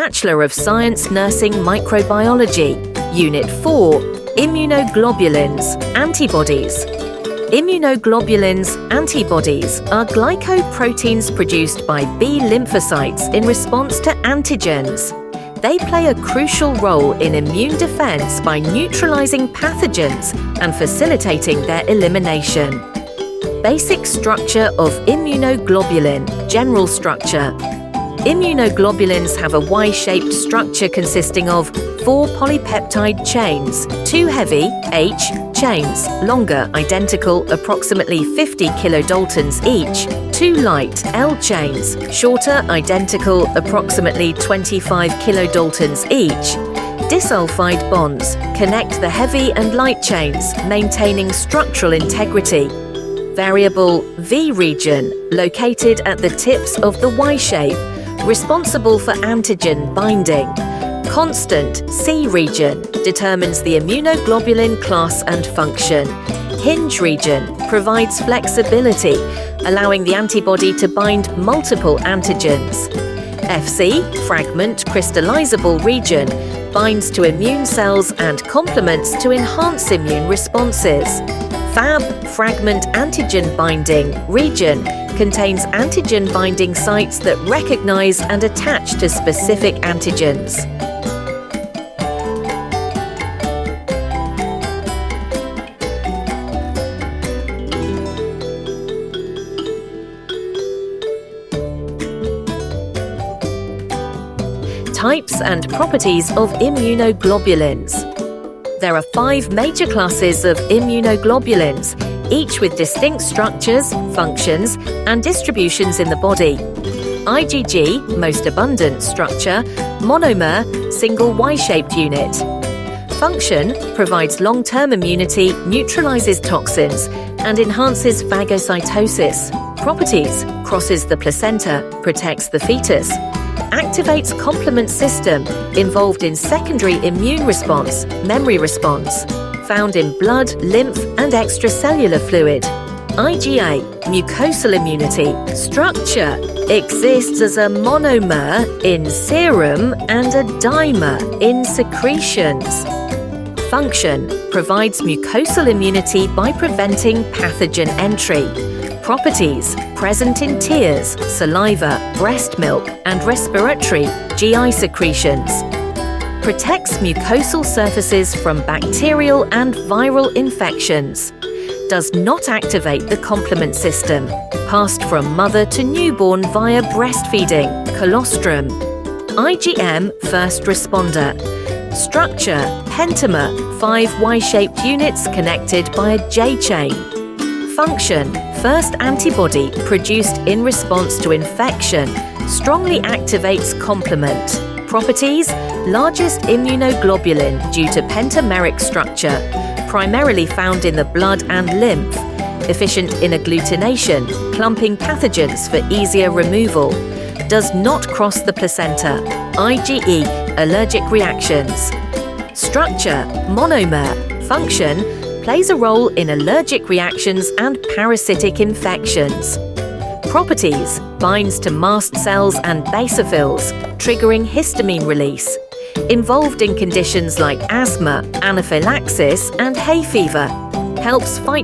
Bachelor of Science Nursing Microbiology, Unit 4, Immunoglobulins, Antibodies. Immunoglobulins, antibodies, are glycoproteins produced by B lymphocytes in response to antigens. They play a crucial role in immune defense by neutralizing pathogens and facilitating their elimination. Basic structure of immunoglobulin, general structure. Immunoglobulins have a Y-shaped structure consisting of 4 polypeptide chains, 2 heavy, H, chains, longer, identical, approximately 50 kilodaltons each, 2 light, L chains, shorter, identical, approximately 25 kilodaltons each. Disulfide bonds connect the heavy and light chains, maintaining structural integrity. Variable V region, located at the tips of the Y shape, responsible for antigen binding. Constant C region determines the immunoglobulin class and function. Hinge region provides flexibility, allowing the antibody to bind multiple antigens. FC, fragment crystallizable region, binds to immune cells and complements to enhance immune responses. Fab, fragment antigen binding region, contains antigen binding sites that recognize and attach to specific antigens. Types and properties of immunoglobulins. There are 5 major classes of immunoglobulins, each with distinct structures, functions, and distributions in the body. IgG, most abundant structure, monomer, single Y-shaped unit. Function, provides long-term immunity, neutralizes toxins, and enhances phagocytosis. Properties, crosses the placenta, protects the fetus. Activates complement system, involved in secondary immune response, memory response. Found in blood, lymph, and extracellular fluid. IgA, mucosal immunity. Structure, exists as a monomer in serum and a dimer in secretions. Function, provides mucosal immunity by preventing pathogen entry. Properties, present in tears, saliva, breast milk, and respiratory GI secretions. Protects mucosal surfaces from bacterial and viral infections. Does not activate the complement system. Passed from mother to newborn via breastfeeding, colostrum. IgM, first responder. Structure, pentamer, 5 Y-shaped units connected by a J chain. Function, first antibody produced in response to infection, strongly activates complement. Properties, largest immunoglobulin due to pentameric structure, primarily found in the blood and lymph, efficient in agglutination, clumping pathogens for easier removal, does not cross the placenta, IgE, allergic reactions. Structure, monomer, function, plays a role in allergic reactions and parasitic infections. Properties, binds to mast cells and basophils, triggering histamine release. Involved in conditions like asthma, anaphylaxis, and hay fever. Helps fight